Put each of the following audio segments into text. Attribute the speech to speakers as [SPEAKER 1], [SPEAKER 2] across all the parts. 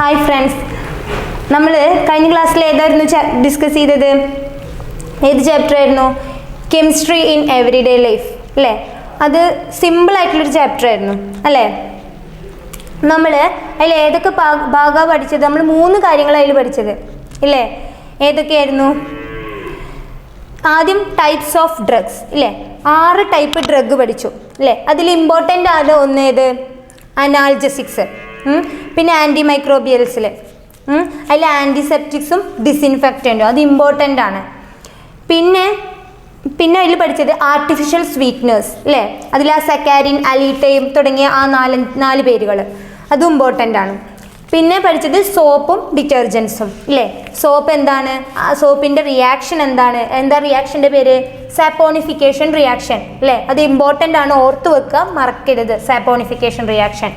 [SPEAKER 1] Hi friends, നമ്മൾ കഴിഞ്ഞ ക്ലാസ്സിൽ ഏതായിരുന്നു ഡിസ്കസ് ചെയ്തത്? ഏത് ചാപ്റ്റർ ആയിരുന്നു? കെമിസ്ട്രി ഇൻ എവറിഡേ ലൈഫ് അല്ലേ? അത് സിമ്പിൾ ആയിട്ടുള്ളൊരു ചാപ്റ്റർ ആയിരുന്നു അല്ലേ? നമ്മൾ അതിൽ ഏതൊക്കെ ഭാഗമാണ് പഠിച്ചത്? നമ്മൾ 3 കാര്യങ്ങൾ അതിൽ പഠിച്ചത് ഇല്ലേ? ഏതൊക്കെയായിരുന്നു? ആദ്യം ടൈപ്സ് ഓഫ് ഡ്രഗ്സ് ഇല്ലേ? 6 ടൈപ്പ് ഡ്രഗ് പഠിച്ചു അല്ലേ? അതിൽ ഇമ്പോർട്ടൻ്റ് ആണ് ഒന്ന് ഏത്? അനാൾജസിക്സ്, പിന്നെ ആൻറ്റി മൈക്രോബിയൽസിൽ അതിൽ ആൻറ്റിസെപ്റ്റിക്സും ഡിസിൻഫെക്റ്റൻറ്റും അത് ഇമ്പോർട്ടൻ്റ് ആണ്. പിന്നെ അതിൽ പഠിച്ചത് ആർട്ടിഫിഷ്യൽ സ്വീറ്റ്നേഴ്സ് അല്ലേ? അതിൽ ആ സക്കാരിൻ, അലീറ്റയും തുടങ്ങിയ ആ 4 പേരുകൾ അതും ഇമ്പോർട്ടൻ്റ് ആണ്. പിന്നെ പഠിച്ചത് സോപ്പും ഡിറ്റർജൻസും ഇല്ലേ? സോപ്പ് എന്താണ്? ആ സോപ്പിൻ്റെ റിയാക്ഷൻ എന്താണ്? എന്താ റിയാക്ഷൻ്റെ പേര്? സാപ്പോണിഫിക്കേഷൻ റിയാക്ഷൻ അല്ലേ? അത് ഇമ്പോർട്ടൻ്റ് ആണ്, ഓർത്ത് വെക്കുക, മറക്കരുത്. Saponification reaction.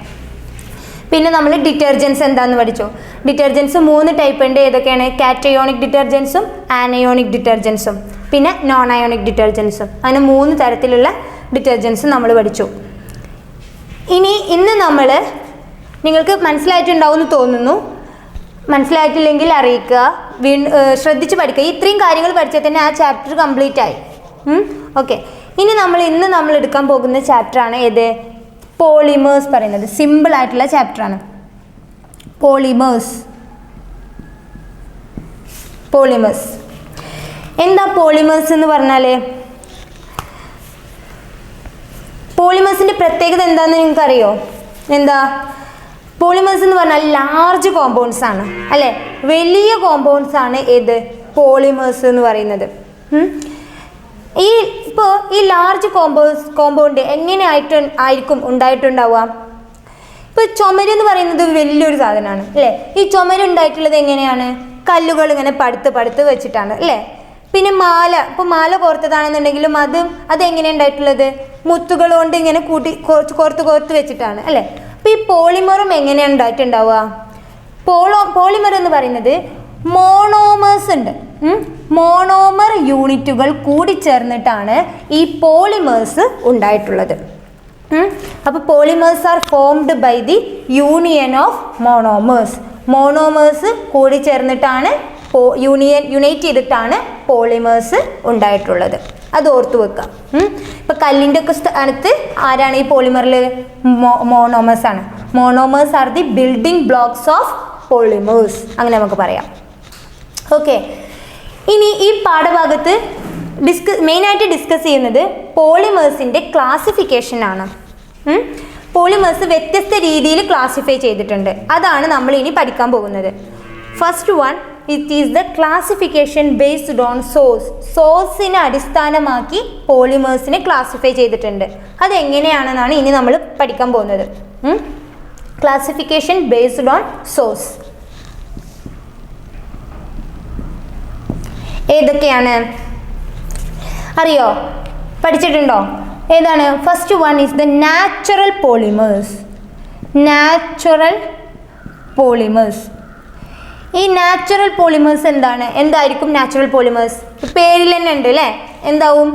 [SPEAKER 1] പിന്നെ നമ്മൾ ഡിറ്റർജൻസ് എന്താണെന്ന് പഠിച്ചു. ഡിറ്റർജൻസ് 3 ടൈപ്പ് ഉണ്ട്. ഏതൊക്കെയാണ്? കാറ്റയോണിക് ഡിറ്റർജൻസും ആനയോണിക് ഡിറ്റർജൻസും പിന്നെ നോൺ അയോണിക് ഡിറ്റർജൻസും. അങ്ങനെ 3 തരത്തിലുള്ള ഡിറ്റർജൻസ് നമ്മൾ പഠിച്ചു. ഇന്ന് നമ്മൾ നിങ്ങൾക്ക് മനസ്സിലായിട്ടുണ്ടാവും എന്ന് തോന്നുന്നു. മനസ്സിലായിട്ടില്ലെങ്കിൽ അറിയിക്കുക, ശ്രദ്ധിച്ച് പഠിക്കുക. ഇത്രയും കാര്യങ്ങൾ പഠിച്ചാൽ തന്നെ ആ ചാപ്റ്റർ കംപ്ലീറ്റ് ആയി. ഓക്കെ, ഇന്ന് നമ്മൾ എടുക്കാൻ പോകുന്ന ചാപ്റ്ററാണ് ഏത്? പോളിമേഴ്സ് പറയുന്നത്. സിമ്പിൾ ആയിട്ടുള്ള ചാപ്റ്ററാണ് പോളിമേഴ്സ്. എന്താ പോളിമേഴ്സ് എന്ന് പറഞ്ഞാൽ? പോളിമേഴ്സിൻ്റെ പ്രത്യേകത എന്താണെന്ന് നിങ്ങൾക്ക് അറിയോ? എന്താ പോളിമേഴ്സ് എന്ന് പറഞ്ഞാൽ? ലാർജ് കോമ്പൗണ്ട്സ് ആണ് അല്ലേ? വലിയ കോമ്പൗണ്ട്സ് ആണ് ഏത്? പോളിമേഴ്സ് എന്ന് പറയുന്നത്. ഈ ലാർജ് കോമ്പൗണ്ട് ആയിരിക്കും ഉണ്ടായിട്ടുണ്ടാവുക? ഇപ്പോൾ ചുമര് എന്ന് പറയുന്നത് വലിയൊരു സാധനമാണ് അല്ലേ? ഈ ചുമര് ഉണ്ടായിട്ടുള്ളത് എങ്ങനെയാണ്? കല്ലുകൾ ഇങ്ങനെ പടുത്ത് വെച്ചിട്ടാണ് അല്ലേ? പിന്നെ മാല കോർത്തതാണെന്നുണ്ടെങ്കിലും അതെങ്ങനെയാണ് ഉണ്ടായിട്ടുള്ളത്? മുത്തുകൾ കൊണ്ട് ഇങ്ങനെ കോർത്ത് വെച്ചിട്ടാണ് അല്ലേ? അപ്പോൾ ഈ പോളിമറും എങ്ങനെയാണ് ഉണ്ടായിട്ടുണ്ടാവുക? പോളിമർ എന്ന് പറയുന്നത് മോണോമേഴ്സ് ഉണ്ട്. മോണോമർ യൂണിറ്റുകൾ കൂടിച്ചേർന്നിട്ടാണ് ഈ പോളിമേഴ്സ് ഉണ്ടായിട്ടുള്ളത്. അപ്പോൾ polymers are formed by the union of monomers. Monomers കൂടിച്ചേർന്നിട്ടാണ് യുണൈറ്റ് ചെയ്തിട്ടാണ് പോളിമേഴ്സ് ഉണ്ടായിട്ടുള്ളത്. അത് ഓർത്തു വെക്കാം. ഇപ്പോൾ കല്ലിൻ്റെ ഒക്കെ സ്ഥാനത്ത് ആരാണ് ഈ പോളിമറിൽ? മോണോമേഴ്സ് ആണ്. Monomers are the building blocks of polymers, അങ്ങനെ നമുക്ക് പറയാം. ഓക്കെ, ഇനി ഈ പാഠഭാഗത്ത് മെയിനായിട്ട് ഡിസ്കസ് ചെയ്യുന്നത് പോളിമേഴ്സിൻ്റെ ക്ലാസിഫിക്കേഷൻ ആണ്. പോളിമേഴ്സ് വ്യത്യസ്ത രീതിയിൽ ക്ലാസിഫൈ ചെയ്തിട്ടുണ്ട്. അതാണ് നമ്മൾ ഇനി പഠിക്കാൻ പോകുന്നത്. First one, it is the classification based on source. സോഴ്സിനെ അടിസ്ഥാനമാക്കി പോളിമേഴ്സിനെ ക്ലാസിഫൈ ചെയ്തിട്ടുണ്ട്. അതെങ്ങനെയാണെന്നാണ് ഇനി നമ്മൾ പഠിക്കാൻ പോകുന്നത്. ക്ലാസിഫിക്കേഷൻ ബേസ്ഡ് ഓൺ സോഴ്സ് ഏതൊക്കെയാണ് അറിയോ? പഠിച്ചിട്ടുണ്ടോ? ഏതാണ്? First one is the natural polymers. ഈ നാച്ചുറൽ പോളിമേഴ്സ് എന്തായിരിക്കും നാച്ചുറൽ പോളിമേഴ്സ്? പേരിൽ തന്നെ ഉണ്ട് അല്ലേ? എന്താവും?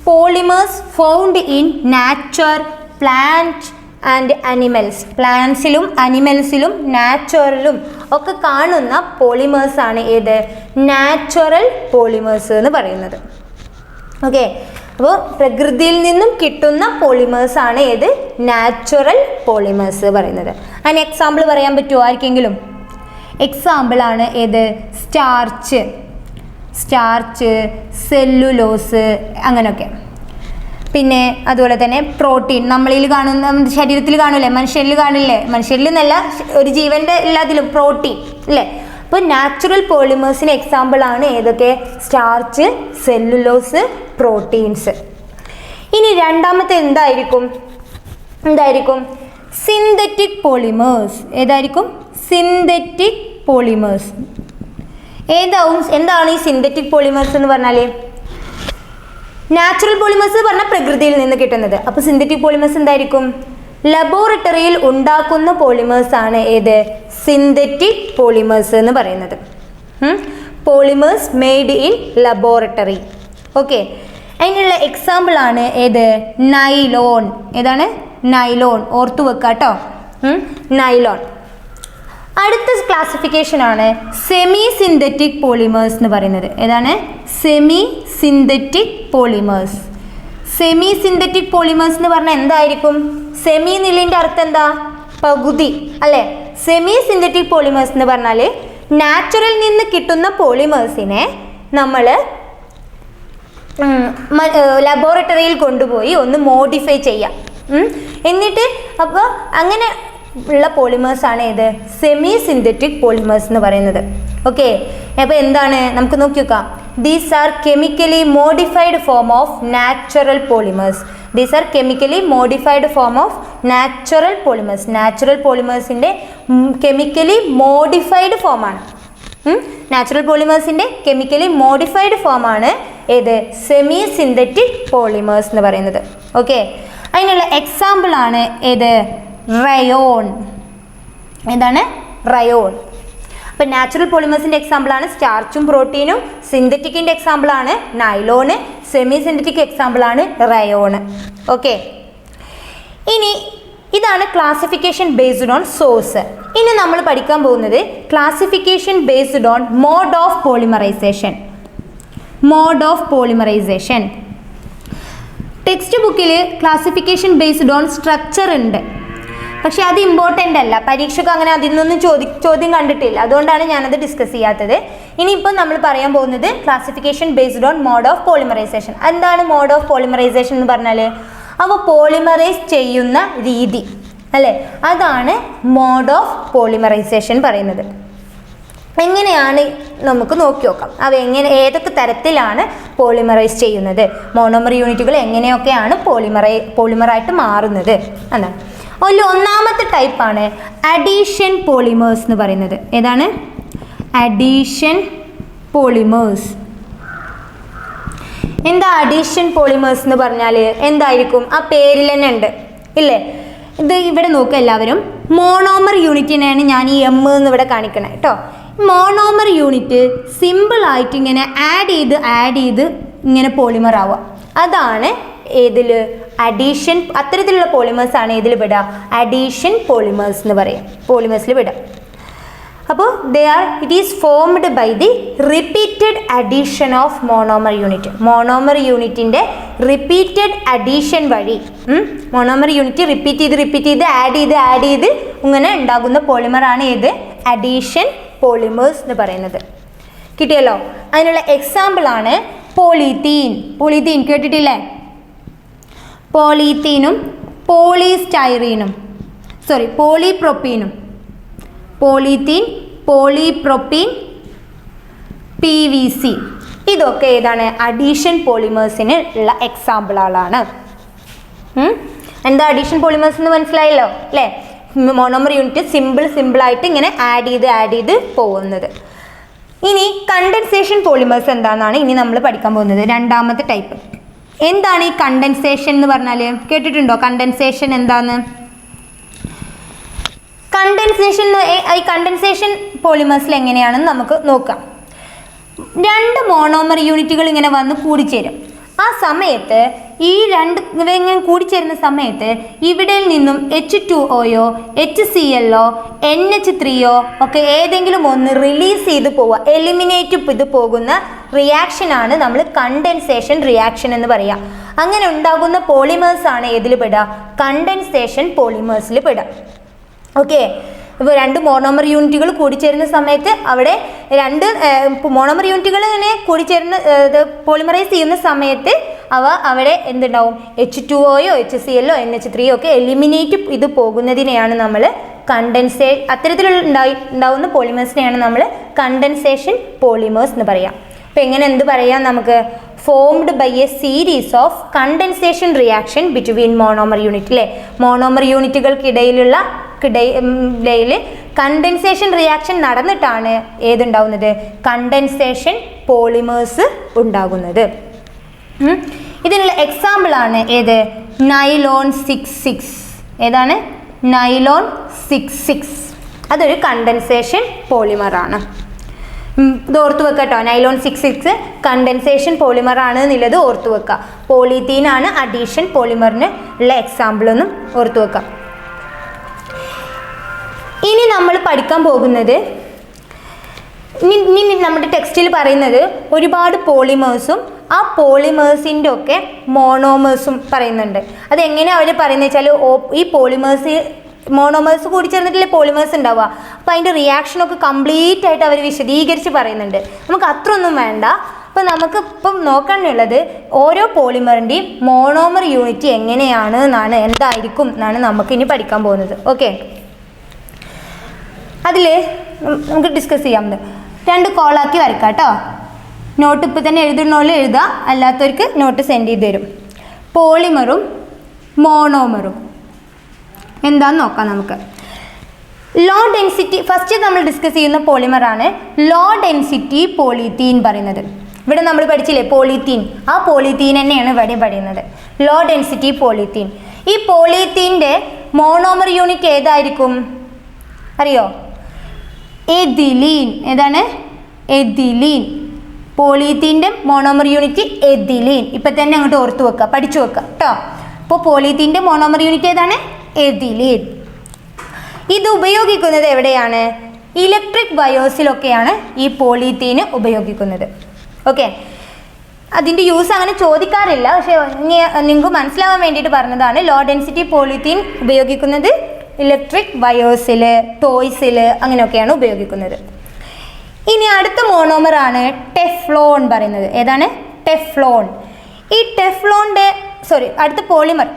[SPEAKER 1] Polymers found in nature, plant and animals. പ്ലാന്റ്സിലും അനിമൽസിലും നാച്ചുറലും ഒക്കെ കാണുന്ന പോളിമേഴ്സ് ആണ് ഏത്? നാച്ചുറൽ പോളിമേഴ്സ് എന്ന് പറയുന്നത്. ഓക്കെ, അപ്പോൾ പ്രകൃതിയിൽ നിന്നും കിട്ടുന്ന പോളിമേഴ്സ് ആണ് ഏത്? നാച്ചുറൽ പോളിമേഴ്സ് പറയുന്നത്. അതിന് എക്സാമ്പിൾ പറയാൻ പറ്റുമോ ആർക്കെങ്കിലും? എക്സാമ്പിൾ ആണ് ഏത്? സ്റ്റാർച്ച്, സെല്ലുലോസ്, അങ്ങനെയൊക്കെ. പിന്നെ അതുപോലെ തന്നെ പ്രോട്ടീൻ നമ്മളിൽ കാണുന്ന, ശരീരത്തിൽ കാണില്ലേ? മനുഷ്യരിൽ കാണില്ലേ? മനുഷ്യരിൽ എന്നല്ല, ഒരു ജീവൻ്റെ എല്ലാത്തിലും പ്രോട്ടീൻ അല്ലേ? അപ്പോൾ നാച്ചുറൽ പോളിമേഴ്സിന് എക്സാമ്പിൾ ആണ് ഏതൊക്കെ? Starch, cellulose, proteins. ഇനി രണ്ടാമത്തെ എന്തായിരിക്കും? Synthetic polymers. ഏതായിരിക്കും? Synthetic polymers. എന്താണ് ഈ സിന്തറ്റിക് പോളിമേഴ്സ് എന്ന് പറഞ്ഞാൽ? നാച്ചുറൽ പോളിമേഴ്സ് പറഞ്ഞാൽ പ്രകൃതിയിൽ നിന്ന് കിട്ടുന്നത്. അപ്പോൾ സിന്തറ്റിക് പോളിമേഴ്സ് എന്തായിരിക്കും? ലബോറട്ടറിയിൽ ഉണ്ടാക്കുന്ന പോളിമേഴ്സ് ആണ് ഏത്? സിന്തറ്റിക് പോളിമേഴ്സ് എന്ന് പറയുന്നത്. Polymers made in laboratory. Okay, അതിനുള്ള എക്സാമ്പിൾ ആണ് ഏത്? നൈലോൺ. ഏതാണ്? നൈലോൺ. ഓർത്തു വെക്കാം കേട്ടോ, നൈലോൺ. അടുത്ത ക്ലാസിഫിക്കേഷൻ ആണ് സെമി സിന്തറ്റിക് പോളിമേഴ്സ് എന്ന് പറയുന്നത്. ഏതാണ്? Semi synthetic polymers. Semi synthetic polymers എന്ന് പറഞ്ഞാൽ എന്തായിരിക്കും? സെമി എന്നുള്ളതിൻ്റെ അർത്ഥം എന്താ? പകുതി അല്ലേ? സെമി സിന്തറ്റിക് പോളിമേഴ്സ് എന്ന് പറഞ്ഞാൽ നാച്ചുറൽ നിന്ന് കിട്ടുന്ന പോളിമേഴ്സിനെ നമ്മൾ ലബോറട്ടറിയിൽ കൊണ്ടുപോയി ഒന്ന് മോഡിഫൈ ചെയ്യാം. എന്നിട്ട് അപ്പോൾ അങ്ങനെ ഉള്ള പോളിമേഴ്സാണ് ഇത് സെമി സിന്തറ്റിക് പോളിമേഴ്സ് എന്ന് പറയുന്നത്. ഓക്കെ, അപ്പോൾ എന്താണ് നമുക്ക് നോക്കി നോക്കാം. These are chemically modified form of natural polymers. These are chemically modified form of natural polymers. Natural പോളിമേഴ്സിൻ്റെ കെമിക്കലി മോഡിഫൈഡ് ഫോമാണ്. നാച്ചുറൽ പോളിമേഴ്സിൻ്റെ കെമിക്കലി മോഡിഫൈഡ് ഫോമാണ് ഏത്? സെമി സിന്തറ്റിക് പോളിമേഴ്സ് എന്ന് പറയുന്നത്. ഓക്കെ, അതിനുള്ള എക്സാമ്പിളാണ് ഏത്? റയോൺ. എന്താണ്? റയോൺ. അപ്പം നാച്ചുറൽ പോളിമേഴ്സിൻ്റെ എക്സാമ്പിളാണ് സ്റ്റാർച്ചും പ്രോട്ടീനും. സിന്തറ്റിക്കിൻ്റെ എക്സാമ്പിളാണ് നൈലോണ്. സെമി സിന്തറ്റിക് എക്സാമ്പിളാണ് റയോണ്. ഓക്കെ, ഇനി ഇതാണ് ക്ലാസിഫിക്കേഷൻ ബേസ്ഡ് ഓൺ സോഴ്സ്. ഇനി നമ്മൾ പഠിക്കാൻ പോകുന്നത് classification based on mode of polymerization. Mode of polymerization text ബുക്കിൽ ക്ലാസിഫിക്കേഷൻ ബേസ്ഡ് ഓൺ സ്ട്രക്ചർ ഉണ്ട്, പക്ഷെ അത് ഇമ്പോർട്ടൻ്റ് അല്ല. പരീക്ഷയ്ക്ക് അങ്ങനെ അതിൽ നിന്നൊന്നും ചോദ്യം കണ്ടിട്ടില്ല, അതുകൊണ്ടാണ് ഞാനത് ഡിസ്കസ് ചെയ്യാത്തത്. ഇനിയിപ്പോൾ നമ്മൾ പറയാൻ പോകുന്നത് classification based on mode of polymerization. എന്താണ് മോഡ് ഓഫ് പോളിമറൈസേഷൻ എന്ന് പറഞ്ഞാൽ? അവ പോളിമറൈസ് ചെയ്യുന്ന രീതി അല്ലേ, അതാണ് മോഡ് ഓഫ് പോളിമറൈസേഷൻ പറയുന്നത്. എങ്ങനെയാണ് നമുക്ക് നോക്കി നോക്കാം. അവ ഏതൊക്കെ തരത്തിലാണ് പോളിമറൈസ് ചെയ്യുന്നത്, മോണോമർ യൂണിറ്റുകൾ എങ്ങനെയൊക്കെയാണ് പോളിമറായിട്ട് മാറുന്നത് എന്നാണ്. ഒന്നാമത്തെ ടൈപ്പാണ് അഡീഷൻ പോളിമേഴ്സ് എന്ന് പറയുന്നത്. ഏതാണ്? Addition polymers. എന്താ അഡീഷൻ പോളിമേഴ്സ് എന്ന് പറഞ്ഞാൽ എന്തായിരിക്കും? ആ പേരിൽ തന്നെ ഉണ്ട് ഇല്ലേ? ഇത് ഇവിടെ നോക്കുക എല്ലാവരും. മോണോമർ യൂണിറ്റിനെയാണ് ഞാൻ ഈ എം എന്ന് ഇവിടെ കാണിക്കണേ കേട്ടോ. മോണോമർ യൂണിറ്റ് സിമ്പിളായിട്ട് ഇങ്ങനെ ആഡ് ചെയ്ത് ഇങ്ങനെ പോളിമർ ആവുക. അതാണ് ഏതിൽ? അഡീഷൻ. അത്തരത്തിലുള്ള പോളിമേഴ്സാണ് ഏതിൽ വിടുക? അഡീഷൻ പോളിമേഴ്സ് എന്ന് പറയും, പോളിമേഴ്സിൽ വിടുക. അപ്പോൾ it is formed by the repeated addition of monomer unit. Monomer യൂണിറ്റിൻ്റെ റിപ്പീറ്റഡ് അഡീഷൻ വഴി മോണോമർ യൂണിറ്റ് റിപ്പീറ്റ് ചെയ്ത് ആഡ് ചെയ്ത് ഇങ്ങനെ ഉണ്ടാകുന്ന പോളിമറാണ് ഏത്? അഡീഷൻ പോളിമേഴ്സ് എന്ന് പറയുന്നത്. കിട്ടിയല്ലോ? അതിനുള്ള എക്സാമ്പിളാണ് പോളിത്തീൻ. പോളിത്തീൻ കേട്ടിട്ടില്ലേ? പോളിത്തീനും പോളിപ്രൊപ്പീനും. പോളിത്തീൻ, പോളിപ്രൊപ്പീൻ, PVC ഇതൊക്കെ ഏതാണ്? അഡീഷൻ പോളിമേഴ്സിന് ഉള്ള എക്സാമ്പിളുകളാണ്. എന്താ അഡീഷൻ പോളിമേഴ്സ് എന്ന് മനസ്സിലായല്ലോ അല്ലേ? മോണോമർ യൂണിറ്റ് സിമ്പിളായിട്ട് ഇങ്ങനെ ആഡ് ചെയ്ത് പോകുന്നത്. ഇനി കണ്ടൻസേഷൻ പോളിമേഴ്സ് എന്താണെന്നാണ് ഇനി നമ്മൾ പഠിക്കാൻ പോകുന്നത്. രണ്ടാമത്തെ ടൈപ്പ്. എന്താണ് ഈ കണ്ടൻസേഷൻ എന്ന് പറഞ്ഞാൽ? കേട്ടിട്ടുണ്ടോ കണ്ടൻസേഷൻ എന്താന്ന്? ഈ കണ്ടൻസേഷൻ പോളിമേഴ്സിൽ എങ്ങനെയാണെന്ന് നമുക്ക് നോക്കാം. രണ്ട് മോണോമർ യൂണിറ്റുകൾ ഇങ്ങനെ വന്ന് കൂടിച്ചേരും. ആ സമയത്ത് ഈ ഇങ്ങനെ കൂടിച്ചേരുന്ന സമയത്ത് ഇവിടെ നിന്നും H2O HCl NH3 ഒക്കെ ഏതെങ്കിലും ഒന്ന് റിലീസ് ചെയ്ത് പോവുക, എലിമിനേറ്റ് ചെയ്ത് പോകുന്ന റിയാക്ഷനാണ് നമ്മൾ കണ്ടൻസേഷൻ റിയാക്ഷൻ എന്ന് പറയുക. അങ്ങനെ ഉണ്ടാകുന്ന പോളിമേഴ്സാണ് ഏതിൽ പെടുക? കണ്ടൻസേഷൻ പോളിമേഴ്സിൽ പെടുക. ഓക്കെ, ഇപ്പോൾ രണ്ട് മോണോമർ യൂണിറ്റുകൾ കൂടിച്ചേരുന്ന സമയത്ത് അവിടെ രണ്ട് മോണോമർ യൂണിറ്റുകൾ ഇങ്ങനെ കൂടിച്ചേരുന്ന പോളിമറൈസ് ചെയ്യുന്ന സമയത്ത് അവിടെ എന്തുണ്ടാവും? H2O HCl NH3 ഒക്കെ എലിമിനേറ്റ് ഇത് പോകുന്നതിനെയാണ് നമ്മൾ അത്തരത്തിലുള്ള ഉണ്ടാവുന്ന പോളിമേഴ്സിനെയാണ് നമ്മൾ കണ്ടൻസേഷൻ പോളിമേഴ്സ് എന്ന് പറയാം. അപ്പോൾ എങ്ങനെ എന്ത് പറയാം നമുക്ക്? Formed by a series of condensation reaction between monomer unit അല്ലേ? മോണോമർ യൂണിറ്റുകൾക്കിടയിൽ കണ്ടൻസേഷൻ റിയാക്ഷൻ നടന്നിട്ടാണ് ഏതുണ്ടാവുന്നത്? കണ്ടൻസേഷൻ പോളിമേഴ്സ് ഉണ്ടാകുന്നത്. ഇതിനുള്ള എക്സാമ്പിളാണ് ഏത്? നൈലോൺ 66. ഏതാണ്? നൈലോൺ 66. അതൊരു കണ്ടൻസേഷൻ പോളിമറാണ്. ഇത് ഓർത്തു വെക്കുക കേട്ടോ. നൈലോൺ 66 കണ്ടൻസേഷൻ പോളിമർ ആണ് എന്നുള്ളത് ഓർത്തു വെക്കുക. പോളിത്തീനാണ് അഡീഷൻ പോളിമറിന് ഉള്ള എക്സാമ്പിൾ എന്നും ഓർത്തു വെക്കുക. ഇനി നമ്മൾ പഠിക്കാൻ പോകുന്നത്, ഇനി നമ്മുടെ ടെക്സ്റ്റിൽ പറയുന്നത് ഒരുപാട് പോളിമേഴ്സും ആ പോളിമേഴ്സിൻ്റെ ഒക്കെ മോണോമേഴ്സും പറയുന്നുണ്ട്. അതെങ്ങനെയാണ് അവർ പറയുന്നത് വെച്ചാൽ, ഈ മോണോമേഴ്സ് കൂടി ചേർന്നിട്ടില്ലേ പോളിമേഴ്സ് ഉണ്ടാവുക. അപ്പോൾ അതിൻ്റെ റിയാക്ഷനൊക്കെ കംപ്ലീറ്റ് ആയിട്ട് അവർ വിശദീകരിച്ച് പറയുന്നുണ്ട്. നമുക്ക് അത്ര ഒന്നും വേണ്ട. അപ്പോൾ നമുക്ക് ഇപ്പം നോക്കാനുള്ളത് ഓരോ പോളിമറിൻ്റെയും മോണോമർ യൂണിറ്റ് എങ്ങനെയാണ് എന്നാണ്, എന്തായിരിക്കും എന്നാണ് നമുക്കിനി പഠിക്കാൻ പോകുന്നത്. ഓക്കെ, അതിൽ നമുക്ക് ഡിസ്കസ് ചെയ്യാം. 2 കോളാക്കി വരയ്ക്കാം കേട്ടോ. നോട്ട് ഇപ്പോൾ തന്നെ എഴുതുന്നോളൂ എഴുതുക, അല്ലാത്തവർക്ക് നോട്ട് സെൻഡ് ചെയ്ത് തരും. പോളിമറും മോണോമറും എന്താണെന്ന് നോക്കാം നമുക്ക്. ലോ ഡെൻസിറ്റി ഫസ്റ്റ് നമ്മൾ ഡിസ്കസ് ചെയ്യുന്ന പോളിമറാണ് ലോ ഡെൻസിറ്റി പോളിത്തീൻ പറയുന്നത്. ഇവിടെ നമ്മൾ പഠിച്ചില്ലേ പോളിത്തീൻ, ആ പോളിത്തീൻ തന്നെയാണ് ഇവിടെ പറയുന്നത്, ലോ ഡെൻസിറ്റി പോളിത്തീൻ. ഈ പോളിത്തീൻ്റെ മോണോമർ യൂണിറ്റ് ഏതായിരിക്കും അറിയോ? എഥിലീൻ. ഏതാണ്? എഥിലീൻ. പോളിത്തീൻ്റെ മോണോമർ യൂണിറ്റ് എഥിലീൻ. ഇപ്പം തന്നെ അങ്ങോട്ട് ഓർത്ത് വെക്കുക, പഠിച്ചു വെക്കുക കേട്ടോ. അപ്പോൾ പോളിത്തീൻ്റെ മോണോമർ യൂണിറ്റ് ഏതാണ്? എഥിലീൻ. ഇത് ഉപയോഗിക്കുന്നത് എവിടെയാണ്? ഇലക്ട്രിക് വയേഴ്സിലൊക്കെയാണ് ഈ പോളിത്തീൻ ഉപയോഗിക്കുന്നത്. ഓക്കെ, അതിൻ്റെ യൂസ് അങ്ങനെ ചോദിക്കാറില്ല, പക്ഷേ നിങ്ങൾക്ക് മനസ്സിലാവാൻ വേണ്ടിയിട്ട് പറഞ്ഞതാണ്. ലോ ഡെൻസിറ്റി പോളിത്തീൻ ഉപയോഗിക്കുന്നത് ഇലക്ട്രിക് വയേഴ്സിൽ, ടോയ്സിൽ അങ്ങനെയൊക്കെയാണ് ഉപയോഗിക്കുന്നത്. ഇനി അടുത്ത മോണോമറാണ് ടെഫ്ലോൺ പറയുന്നത്. ഏതാണ്? ടെഫ്ലോൺ. ഈ അടുത്ത പോളിമർ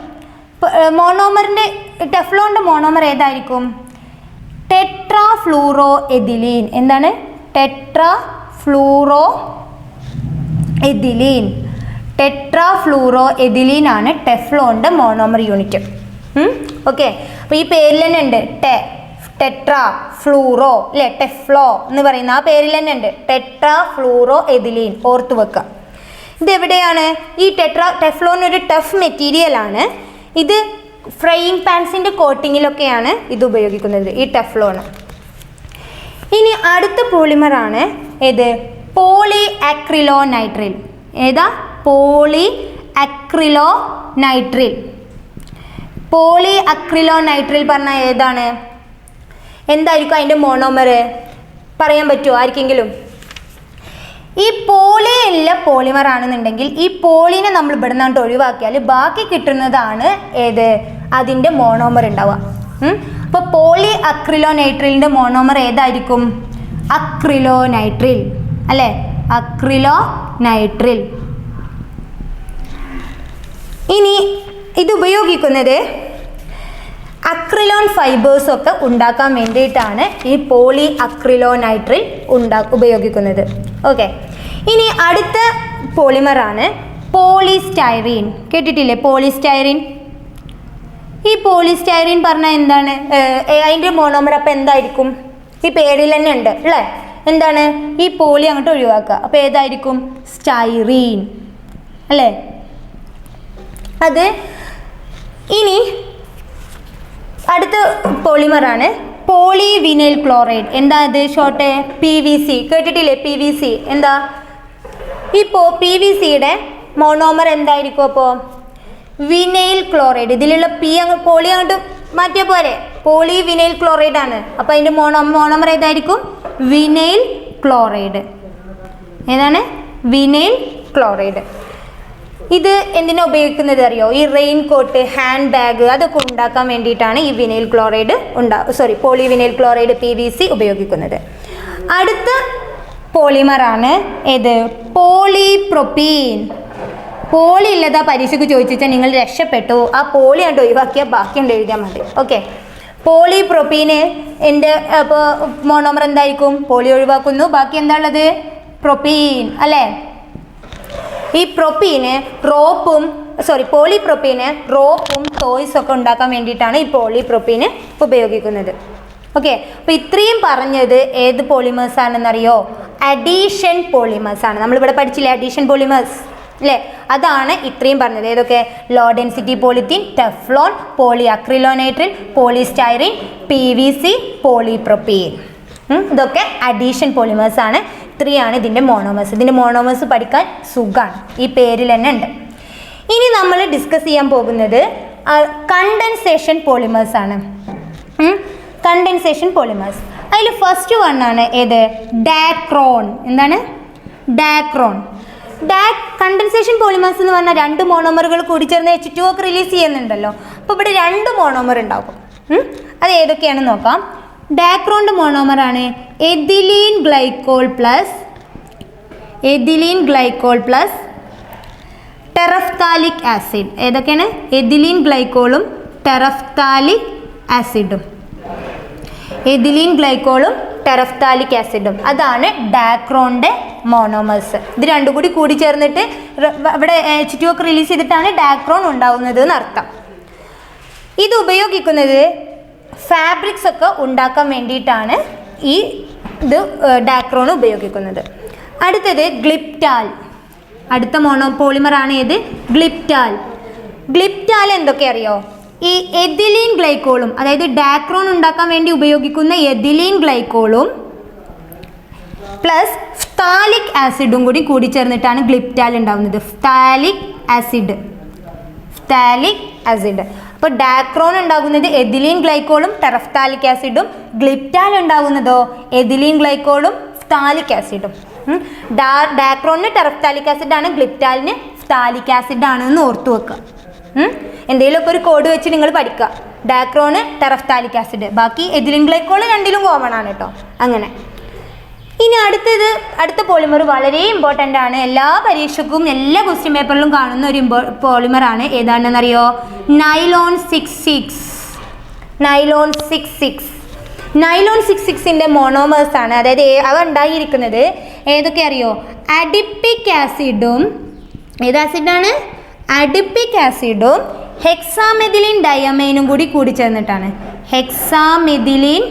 [SPEAKER 1] മോണോമറിൻ്റെ ടെഫ്ലോണിൻ്റെ മോണോമർ ഏതായിരിക്കും? ടെട്രാഫ്ലൂറോ എഥിലീൻ. എന്താണ്? ടെട്രാഫ്ലൂറോ എഥിലീൻ. ടെട്രാഫ്ലൂറോ എഥിലീൻ ആണ് ടെഫ്ലോണിൻ്റെ മോണോമർ യൂണിറ്റ്. ഓക്കെ, അപ്പോൾ ഈ പേരിൽ തന്നെ ഉണ്ട് ടെട്രാ ഫ്ലൂറോ അല്ലേ, ടെഫ്ലോ എന്ന് പറയുന്ന ആ പേരിൽ തന്നെ ഉണ്ട് ടെട്രാഫ്ലൂറോ എഥിലീൻ. ഓർത്ത് വെക്കുക. ഇതെവിടെയാണ്? ഈ ടെഫ്ലോൺ ഒരു ടഫ് മെറ്റീരിയലാണ്. ഇത് ഫ്രൈയിങ് പാൻസിൻ്റെ കോട്ടിങ്ങിലൊക്കെയാണ് ഇത് ഉപയോഗിക്കുന്നത്, ഈ ടെഫ്ലോൺ. ഇനി അടുത്ത പോളിമറാണ് ഏത്? പോളി അക്രിലോ നൈട്രിൽ. ഏതാ? പോളി അക്രിലോ നൈട്രിൽ. പോളി അക്രിലോ നൈട്രിൽ പറഞ്ഞാൽ ഏതാണ്? എന്തായിരിക്കും അതിൻ്റെ മോണോമർ പറയാൻ പറ്റുമോ ആർക്കെങ്കിലും? ഈ പോളി അല്ല പോളിമർ ആണെന്നുണ്ടെങ്കിൽ ഈ പോളിനെ നമ്മൾ ഇവിടെ നിന്നാണ്ട് ഒഴിവാക്കിയാൽ ബാക്കി കിട്ടുന്നതാണ് ഏത്? അതിൻ്റെ മോണോമർ ഉണ്ടാവുക. അപ്പോൾ പോളി അക്രിലോ നൈട്രിലിൻ്റെ മോണോമർ ഏതായിരിക്കും? അക്രിലോ നൈട്രിൽ അല്ലേ, അക്രിലോ നൈട്രിൽ. ഇനി ഇത് ഉപയോഗിക്കുന്നത് അക്രിലോൺ ഫൈബേഴ്സൊക്കെ ഉണ്ടാക്കാൻ വേണ്ടിയിട്ടാണ് ഈ പോളി അക്രിലോ നൈട്രിൽ ഉപയോഗിക്കുന്നത്. ഓക്കെ, ഇനി അടുത്ത പോളിമറാണ് പോളിസ്റ്റൈറീൻ. കേട്ടിട്ടില്ലേ പോളിസ്റ്റൈറീൻ? ഈ പോളിസ്റ്റൈറീൻ പറഞ്ഞാൽ എന്താണ്? അതിൻ്റെ മോണോമർ അപ്പം എന്തായിരിക്കും? ഈ പേരിൽ തന്നെ ഉണ്ട് അല്ലേ. എന്താണ്? ഈ പോളി അങ്ങോട്ട് ഒഴിവാക്കുക, അപ്പോൾ ഏതായിരിക്കും? സ്റ്റൈറീൻ അല്ലേ. അത് ഇനി അടുത്ത പോളിമറാണ് പോളിവിനൈൽ ക്ലോറൈഡ്. എന്താ ഇത്? Short PVC. കേട്ടിട്ടില്ലേ PVC? എന്താ? ഈ PVCയുടെ മോണോമർ എന്തായിരിക്കും? അപ്പോൾ വിനൈൽ ക്ലോറൈഡ്. ഇതിലുള്ള പോളി അങ്ങോട്ട് മാറ്റിയ പോരെ, പോളിവിനൈൽ ക്ലോറൈഡ് ആണ്. അപ്പോൾ അതിൻ്റെ മോണോമർ ഏതായിരിക്കും? Vinyl chloride. ഏതാണ്? Vinyl chloride. ഇത് എന്തിനാ ഉപയോഗിക്കുന്നത് അറിയോ? ഈ റെയിൻ കോട്ട്, ഹാൻഡ് ബാഗ് അതൊക്കെ ഉണ്ടാക്കാൻ വേണ്ടിയിട്ടാണ് ഈ vinyl chloride polyvinyl chloride PVC ഉപയോഗിക്കുന്നത്. അടുത്ത പോളിമറാണ് ഏത്? പോളിപ്രൊപ്പീൻ. പോളി ഇല്ലതാ പരീക്ഷയ്ക്ക് ചോദിച്ചാൽ നിങ്ങൾ രക്ഷപ്പെട്ടു. ആ പോളി കണ്ട് ഒഴിവാക്കിയാൽ ബാക്കിയുണ്ട് എഴുതിയാൽ മതി. ഓക്കെ, പോളിപ്രൊപ്പീന് അപ്പോൾ മോണോമർ എന്തായിരിക്കും? പോളി ഒഴിവാക്കുന്നു, ബാക്കി എന്താ ഉള്ളത്? പ്രൊപ്പീൻ അല്ലേ. ഈ പോളിപ്രൊപ്പീന് റോപ്പും ടോയ്സൊക്കെ ഉണ്ടാക്കാൻ വേണ്ടിയിട്ടാണ് ഈ പോളിപ്രൊപ്പീന് ഉപയോഗിക്കുന്നത്. ഓക്കെ, അപ്പോൾ ഇത്രയും പറഞ്ഞത് ഏത് പോളിമേഴ്സ് ആണെന്നറിയോ? അഡീഷൻ പോളിമേഴ്സ് ആണ്. നമ്മളിവിടെ പഠിച്ചില്ലേ അഡീഷൻ പോളിമേഴ്സ് അല്ലേ. അതാണ് ഇത്രയും പറഞ്ഞത്. ഏതൊക്കെ? Low density polythene, Teflon, polyacrylonitrile, polystyrene, PVC, polypropene. ഇതൊക്കെ അഡീഷൻ പോളിമേഴ്സ് ആണ്. ഇത്രയാണ് ഇതിൻ്റെ മോണോമേഴ്സ്. ഇതിൻ്റെ മോണോമേഴ്സ് പഠിക്കാൻ സുഖമാണ്, ഈ പേരിൽ തന്നെ ഉണ്ട്. ഇനി നമ്മൾ ഡിസ്കസ് ചെയ്യാൻ പോകുന്നത് കണ്ടൻസേഷൻ പോളിമേഴ്സ് ആണ്. Condensation polymers. അതിൽ ഫസ്റ്റ് വൺ ആണ് ഏത്? ഡാക്രോൺ. എന്താണ്? ഡാക്രോൺ. കണ്ടൻസേഷൻ പോളിമേഴ്സ് എന്ന് പറഞ്ഞാൽ 2 മോണോമറുകൾ കൂടി ചേർന്ന് H2O ഒക്കെ റിലീസ് ചെയ്യുന്നുണ്ടല്ലോ. അപ്പോൾ ഇവിടെ 2 മോണോമർ ഉണ്ടാകും. അത് ഏതൊക്കെയാണെന്ന് നോക്കാം. ഡാക്രോണിൻ്റെ മോണോമറാണ് എഥിലീൻ ഗ്ലൈക്കോൾ പ്ലസ് ടെറഫ്താലിക് ആസിഡ്. ഏതൊക്കെയാണ്? എഥിലീൻ ഗ്ലൈക്കോളും ടെറഫ്താലിക് ആസിഡും. അതാണ് ഡാക്രോണിൻ്റെ മോണോമേഴ്സ്. ഇത് രണ്ടും കൂടി ചേർന്നിട്ട് ഇവിടെ H2O ഒക്കെ റിലീസ് ചെയ്തിട്ടാണ് ഡാക്രോൺ ഉണ്ടാവുന്നത് എന്നർത്ഥം. ഇത് ഉപയോഗിക്കുന്നത് ഫാബ്രിക്സ് ഒക്കെ ഉണ്ടാക്കാൻ വേണ്ടിയിട്ടാണ് ഈ ഡാക്രോൺ ഉപയോഗിക്കുന്നത്. അടുത്തത് ഗ്ലിപ്റ്റാൽ. അടുത്ത പോളിമറാണ് ഏത്? ഗ്ലിപ്റ്റാൽ എന്തൊക്കെ അറിയോ? ഈ എഥിലീൻ ഗ്ലൈക്കോളും, അതായത് ഡാക്രോൺ ഉണ്ടാക്കാൻ വേണ്ടി ഉപയോഗിക്കുന്ന എഥിലീൻ ഗ്ലൈക്കോളും പ്ലസ് ഫ്താലിക് ആസിഡും കൂടി ചേർന്നിട്ടാണ് ഗ്ലിപ്റ്റാൽ ഉണ്ടാവുന്നത്. ഫ്താലിക് ആസിഡ്. അപ്പോൾ ഡാക്രോൺ ഉണ്ടാകുന്നത് എഥിലീൻ ഗ്ലൈക്കോളും ടെറഫ്താലിക് ആസിഡും, ഗ്ലിപ്റ്റാൽ ഉണ്ടാകുന്നതോ എഥിലീൻ ഗ്ലൈക്കോളും ഫ്താലിക് ആസിഡും. ഡാക്രോണിന് ടെറഫ്താലിക് ആസിഡാണ്, ഗ്ലിപ്റ്റാലിന് ഫ്താലിക് ആസിഡാണ് എന്ന് ഓർത്തു വെക്കുക. എന്തെങ്കിലുമൊക്കെ ഒരു കോഡ് വെച്ച് നിങ്ങൾ പഠിക്കുക. ഡാക്രോണ് ടെറഫ്താലിക് ആസിഡ്, ബാക്കി എഥിലീൻ ഗ്ലൈക്കോൾ രണ്ടിലും കോമൺ ആണ് കേട്ടോ. അങ്ങനെ ഇനി അടുത്ത പോളിമർ വളരെ ഇമ്പോർട്ടൻ്റ് ആണ്. എല്ലാ പരീക്ഷയ്ക്കും എല്ലാ ക്വസ്റ്റ്യൻ പേപ്പറിലും കാണുന്ന ഒരു പോളിമറാണ്. ഏതാണെന്നറിയോ? നൈലോൺ 66ൻ്റെ മോണോമേഴ്സ് ആണ്. അതായത് അവ ഉണ്ടായിരിക്കുന്നത് ഏതൊക്കെ അറിയോ? അഡിപ്പിക് ആസിഡും, ഏത് ആസിഡാണ്? അഡിപ്പിക് ആസിഡും ഹെക്സാമെഥിലിൻ ഡയമൈനും കൂടി ചേർന്നിട്ടാണ്. ഹെക്സാമെഥിലിൻ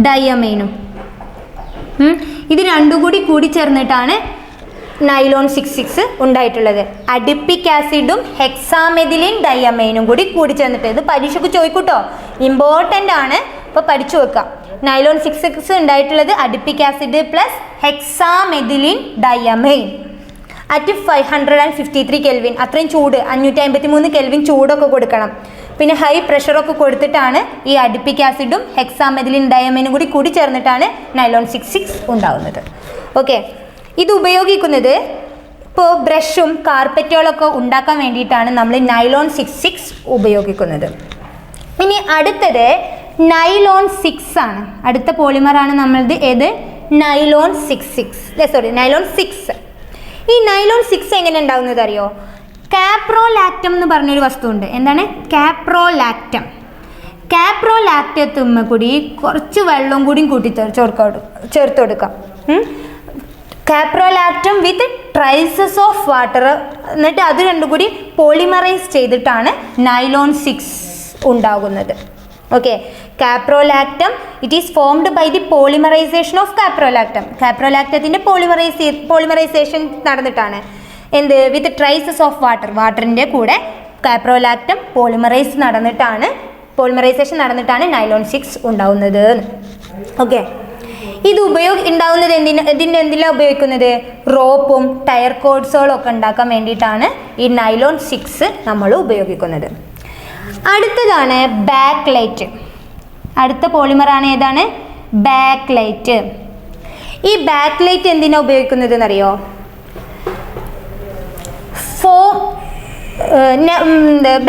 [SPEAKER 1] ഡയമൈനും ഇത് രണ്ടും കൂടി ചേർന്നിട്ടാണ് നൈലോൺ 66 ഉണ്ടായിട്ടുള്ളത്. അഡിപ്പിക് ആസിഡും ഹെക്സാമെഥിലിൻ ഡയമൈനും കൂടി ചേർന്നിട്ട്. ഇത് പരീക്ഷയ്ക്ക് ചോദിക്കൂട്ടോ, ഇമ്പോർട്ടൻ്റ് ആണ്. അപ്പോൾ പഠിച്ചു വെക്കാം. നൈലോൺ 66 ഉണ്ടായിട്ടുള്ളത് adipic acid plus hexamethylene diamine at 553 kelvin. അത്രയും ചൂട്, 553 കെൽവിൻ ചൂടൊക്കെ കൊടുക്കണം. പിന്നെ ഹൈ പ്രഷറൊക്കെ കൊടുത്തിട്ടാണ് ഈ അഡിപ്പിക് ആസിഡും ഹെക്സാമെഥിലിൻ ഡയമൈനും കൂടി ചേർന്നിട്ടാണ് നൈലോൺ 66 ഉണ്ടാകുന്നത്. ഓക്കെ, ഇത് ഉപയോഗിക്കുന്നത് ഇപ്പോൾ ബ്രഷും കാർപ്പറ്റുകളൊക്കെ ഉണ്ടാക്കാൻ വേണ്ടിയിട്ടാണ് നമ്മൾ നൈലോൺ 66 ഉപയോഗിക്കുന്നത്. ഇനി അടുത്തത് നൈലോൺ 6 ആണ്. അടുത്ത പോളിമറാണ് നമ്മളത് ഏത്? നൈലോൺ 6. ഈ നൈലോൺ 6 എങ്ങനെ ഉണ്ടാകുന്നത് അറിയോ? കാപ്രോലാക്റ്റം എന്ന് പറഞ്ഞൊരു വസ്തു ഉണ്ട്. എന്താണ്? കാപ്രോലാക്റ്റത്തുമ്മ കൂടി കുറച്ച് വെള്ളം കൂടി ചേർത്ത് കൊടുക്കാം. Caprolactam with traces of water, എന്നിട്ട് അത് രണ്ടും കൂടി പോളിമറൈസ് ചെയ്തിട്ടാണ് നൈലോൺ 6 ഉണ്ടാകുന്നത്. ഓക്കെ, caprolactam it is formed by the polymerization of കാപ്രോലാക്റ്റത്തിൻ്റെ പോളിമറൈസേഷൻ നടന്നിട്ടാണ് എന്ത്? വിത്ത് ട്രൈസസ് ഓഫ് വാട്ടറിൻ്റെ കൂടെ കാപ്രോലാക്റ്റം പോളിമറൈസേഷൻ നടന്നിട്ടാണ് നൈലോൺ 6 ഉണ്ടാവുന്നത്. ഓക്കെ, ഇത് ഉണ്ടാവുന്നത് എന്തിനാണ് ഉപയോഗിക്കുന്നത്? റോപ്പും ടയർ കോഡ്സുകളും ഒക്കെ ഉണ്ടാക്കാൻ വേണ്ടിയിട്ടാണ് ഈ നൈലോൺ 6 നമ്മൾ ഉപയോഗിക്കുന്നത്. അടുത്തതാണ് ബാക്ക്ലൈറ്റ്. അടുത്ത പോളിമറാണ് ഏതാണ്? ബാക്ക്ലൈറ്റ്. ഈ ബാക്ക്ലൈറ്റ് എന്തിനാണ് ഉപയോഗിക്കുന്നത് എന്നറിയോ?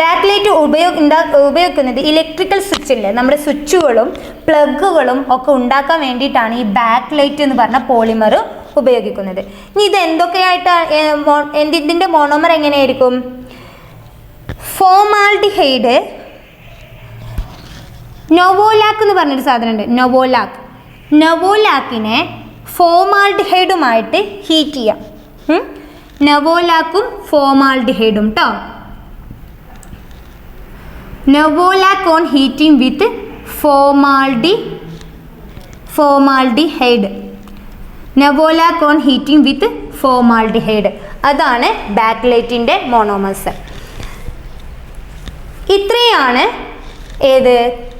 [SPEAKER 1] ബാക്ക്ലൈറ്റ് ഉപയോഗിക്കുന്നത് ഇലക്ട്രിക്കൽ സ്വിച്ചില്ലേ, നമ്മുടെ സ്വിച്ചുകളും പ്ലഗുകളും ഒക്കെ ഉണ്ടാക്കാൻ വേണ്ടിയിട്ടാണ് ഈ ബാക്ക്ലൈറ്റ് എന്ന് പറഞ്ഞ പോളിമർ ഉപയോഗിക്കുന്നത്. ഇനി ഇത് എന്തൊക്കെയായിട്ട് ഇതിൻ്റെ മോണോമർ എങ്ങനെയായിരിക്കും? ഫോമാൽഡിഹൈഡ്, നൊവോലാക്ക് എന്ന് പറഞ്ഞൊരു സാധനമുണ്ട്. നൊവോലാക്കിനെ ഫോമാൽഡിഹൈഡുമായിട്ട് ഹീറ്റ് ചെയ്യാം. നൊവോലാക്കും ഫോമാൽഡിഹൈഡും കേട്ടോ. Novolac on heating with formaldehyde. Novolac on heating with formaldehyde. അതാണ് ബാക്ക്ലൈറ്റിൻ്റെ മോണോമേഴ്സ്. ഇത്രയാണ് ഏത്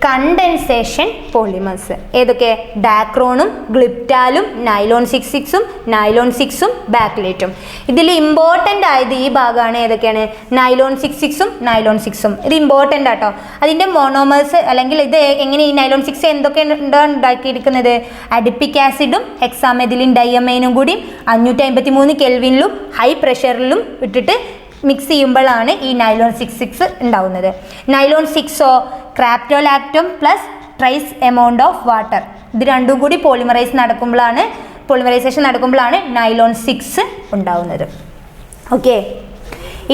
[SPEAKER 1] കണ്ടൻസേഷൻ പോളിമേഴ്സ്. ഏതൊക്കെ? ഡാക്രോണും ഗ്ലിപ്റ്റാലും നൈലോൺ 66ഉം നൈലോൺ 6ഉം ബാക്ക്ലൈറ്റും. ഇതിൽ ഇമ്പോർട്ടൻ്റ് ആയത് ഈ ഭാഗമാണ്. ഏതൊക്കെയാണ്? നൈലോൺ 66ഉം നൈലോൺ 6ഉം. ഇത് ഇമ്പോർട്ടൻ്റ് ആട്ടോ. അതിൻ്റെ മോണോമേഴ്സ് അല്ലെങ്കിൽ ഇത് എങ്ങനെ ഈ നൈലോൺ 6 എന്തൊക്കെ ഉണ്ടാക്കിയിരിക്കുന്നത്? അഡിപ്പിക് ആസിഡും ഹെക്സാമെഥിലിൻ ഡയമൈനും കൂടി 553 കെൽവിനിലും ഹൈ പ്രഷറിലും ഇട്ടിട്ട് മിക്സ് ചെയ്യുമ്പോഴാണ് ഈ നൈലോൺ 66 ഉണ്ടാവുന്നത്. നൈലോൺ 6ഓ caprolactam plus trace amount of water. ഇത് രണ്ടും കൂടി പോളിമറൈസേഷൻ നടക്കുമ്പോഴാണ് നൈലോൺ 6 ഉണ്ടാവുന്നത്. ഓക്കെ,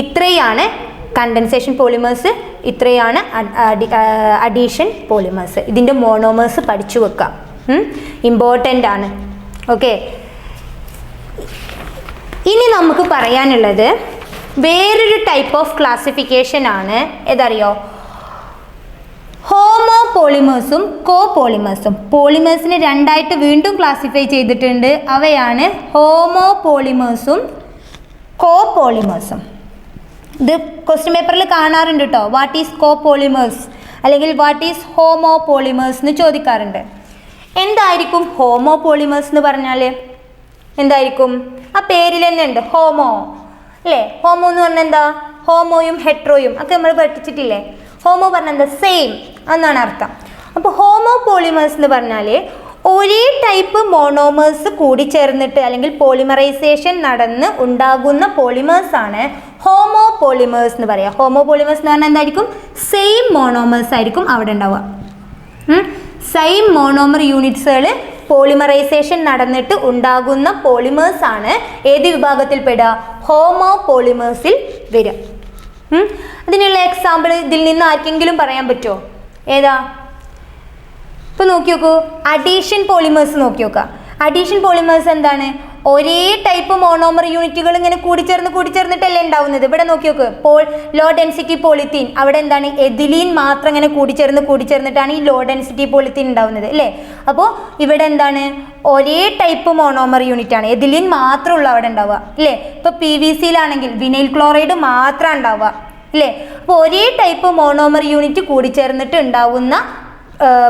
[SPEAKER 1] ഇത്രയാണ് കണ്ടൻസേഷൻ പോളിമേഴ്സ്, ഇത്രയാണ് അഡീഷൻ പോളിമേഴ്സ്. ഇതിൻ്റെ മോണോമേഴ്സ് പഠിച്ചു വെക്കാം, ഇമ്പോർട്ടൻ്റ് ആണ്. ഓക്കെ, ഇനി നമുക്ക് പറയാനുള്ളത് വേറൊരു ടൈപ്പ് ഓഫ് ക്ലാസിഫിക്കേഷൻ ആണ്. ഏതറിയോ? ഹോമോ പോളിമേഴ്സും കോ പോളിമേഴ്സും. പോളിമേഴ്സിനെ രണ്ടായിട്ട് വീണ്ടും ക്ലാസിഫൈ ചെയ്തിട്ടുണ്ട്. അവയാണ് ഹോമോ പോളിമേഴ്സും കോ പോളിമേഴ്സും. ഇത് ക്വസ്റ്റ്യൻ പേപ്പറിൽ കാണാറുണ്ട് കേട്ടോ. വാട്ട് ഈസ് കോ പോളിമേഴ്സ് അല്ലെങ്കിൽ വാട്ട് ഈസ് ഹോമോ പോളിമേഴ്സ് എന്ന് ചോദിക്കാറുണ്ട്. എന്തായിരിക്കും ഹോമോ പോളിമേഴ്സ് എന്ന് പറഞ്ഞാൽ? എന്തായിരിക്കും? ആ പേരിൽ തന്നെ ഉണ്ട്, ഹോമോ അല്ലേ? ഹോമോ എന്ന് പറഞ്ഞാൽ എന്താ? ഹോമോയും ഹെട്രോയും ഒക്കെ നമ്മൾ പഠിച്ചിട്ടില്ലേ? ഹോമോ പറഞ്ഞാൽ എന്താ? സെയിം എന്നാണ് അർത്ഥം. അപ്പോൾ ഹോമോ പോളിമേഴ്സ് എന്ന് പറഞ്ഞാൽ ഒരേ ടൈപ്പ് മോണോമേഴ്സ് കൂടിച്ചേർന്നിട്ട് അല്ലെങ്കിൽ പോളിമറൈസേഷൻ നടന്ന് ഉണ്ടാകുന്ന പോളിമേഴ്സ് ആണ് ഹോമോ പോളിമേഴ്സ് എന്ന് പറയുക. ഹോമോ പോളിമേഴ്സ് എന്ന് പറഞ്ഞാൽ എന്തായിരിക്കും? സെയിം മോണോമേഴ്സ് ആയിരിക്കും അവിടെ ഉണ്ടാവുക. സെയിം മോണോമർ യൂണിറ്റ്സുകൾ പോളിമറൈസേഷൻ നടന്നിട്ട് ഉണ്ടാകുന്ന പോളിമേഴ്സ് ആണ് ഏത് വിഭാഗത്തിൽ പെടുക? ഹോമോ പോളിമേഴ്സിൽ വരിക. അതിനുള്ള എക്സാമ്പിൾ ഇതിൽ നിന്ന് ആർക്കെങ്കിലും പറയാൻ പറ്റുമോ? ഏതാ? ഇപ്പൊ നോക്കി നോക്കൂ, അഡീഷൻ പോളിമേഴ്സ് നോക്കി നോക്കുക. അഡീഷൻ പോളിമേഴ്സ് എന്താണ്? ഒരേ ടൈപ്പ് മോണോമർ യൂണിറ്റുകൾ ഇങ്ങനെ കൂടിച്ചേർന്നിട്ടല്ലേ ഉണ്ടാവുന്നത്. ഇവിടെ നോക്കി നോക്ക്, ലോ ഡെൻസിറ്റി പോളിത്തീൻ, അവിടെ എന്താണ്? എഥിലീൻ മാത്രം ഇങ്ങനെ കൂടിച്ചേർന്നിട്ടാണ് ഈ ലോ ഡെൻസിറ്റി പോളിത്തീൻ ഉണ്ടാവുന്നത് അല്ലേ? അപ്പോൾ ഇവിടെ എന്താണ്? ഒരേ ടൈപ്പ് മോണോമർ യൂണിറ്റ് ആണ്, എഥിലീൻ മാത്രമുള്ള അവിടെ ഉണ്ടാവുക അല്ലേ? ഇപ്പോൾ PVCയിലാണെങ്കിൽ വിനൈൽ ക്ലോറൈഡ് മാത്രം ഉണ്ടാവുക അല്ലേ? അപ്പോൾ ഒരേ ടൈപ്പ് മോണോമർ യൂണിറ്റ് കൂടിച്ചേർന്നിട്ട് ഉണ്ടാവുന്ന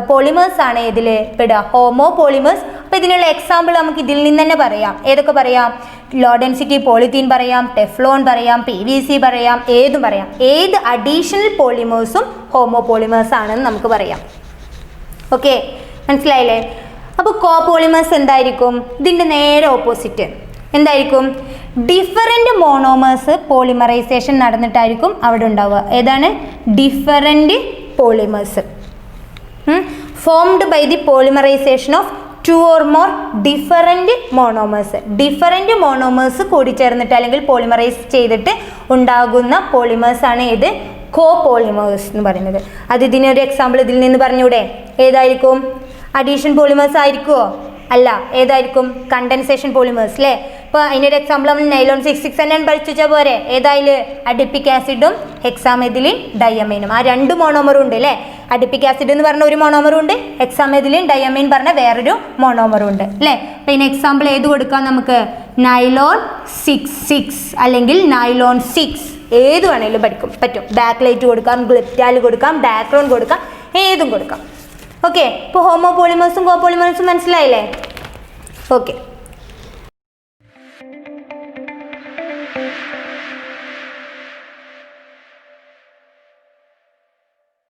[SPEAKER 1] പോളിമേഴ്സ് ആണ് ഇതിൽ പെടുക, ഹോമോ പോളിമേഴ്സ്. അപ്പോൾ ഇതിനുള്ള എക്സാമ്പിൾ നമുക്ക് ഇതിൽ നിന്ന് തന്നെ പറയാം. ഏതൊക്കെ പറയാം? ലോ ഡെൻസിറ്റി പോളിത്തീൻ പറയാം, ടെഫ്ലോൺ പറയാം, PVC പറയാം, ഏതും പറയാം. ഏത് അഡീഷണൽ പോളിമേഴ്സും ഹോമോ പോളിമേഴ്സ് ആണെന്ന് നമുക്ക് പറയാം. ഓക്കെ, മനസ്സിലായില്ലേ? അപ്പോൾ കോ പോളിമേഴ്സ് എന്തായിരിക്കും? ഇതിൻ്റെ നേരെ ഓപ്പോസിറ്റ് എന്തായിരിക്കും? ഡിഫറൻറ്റ് മോണോമേഴ്സ് പോളിമറൈസേഷൻ നടന്നിട്ടായിരിക്കും അവിടെ ഉണ്ടാവുക. ഏതാണ്? Different polymers formed by the polymerization of two or more different monomers. Different monomers കൂടിച്ചേർന്നിട്ട് അല്ലെങ്കിൽ പോളിമറൈസ് ചെയ്തിട്ട് ഉണ്ടാകുന്ന പോളിമേഴ്സ് ആണ് ഇത് കോ പോളിമേഴ്സ് എന്ന് പറയുന്നത്. അത് ഇതിനൊരു എക്സാമ്പിൾ ഇതിൽ നിന്ന് പറഞ്ഞൂടെ? ഏതായിരിക്കും? അഡീഷൻ പോളിമേഴ്സ് ആയിരിക്കുമോ? അല്ല, ഏതായിരിക്കും? കണ്ടൻസേഷൻ പോളിമേഴ്സ് അല്ലേ? ഇപ്പോൾ അതിനൊരു എക്സാമ്പിൾ നമ്മൾ നൈലോൺ 66 തന്നെയാണ് പഠിച്ചാൽ പോരെ? ഏതായാലും അഡിപ്പിക് ആസിഡും ഹെക്സാമെഥിലിൻ ഡയമൈനും, ആ രണ്ട് മോണോമറും ഉണ്ട് അല്ലേ? അഡിപ്പിക് ആസിഡ് എന്ന് പറഞ്ഞ ഒരു മോണോമറും ഉണ്ട്, ഹെക്സാമെഥിലിൻ ഡയമൈൻ പറഞ്ഞ വേറൊരു മോണോമറും ഉണ്ട് അല്ലേ? അപ്പോൾ ഇതിന് എക്സാമ്പിൾ ഏത് കൊടുക്കാം നമുക്ക്? നൈലോൺ 66 അല്ലെങ്കിൽ നൈലോൺ 6, ഏത് വേണമെങ്കിലും പറ്റും. ബാക്ക് ലൈറ്റ് കൊടുക്കാം, ഗ്ലിപ്റ്റാൽ കൊടുക്കാം, ഡാക്രോൺ കൊടുക്കാം, ഏതും കൊടുക്കാം. ഓക്കെ, ഇപ്പോൾ ഹോമോ പോളിമേഴ്സും കോ പോളിമേഴ്സും മനസ്സിലായില്ലേ? ഓക്കെ.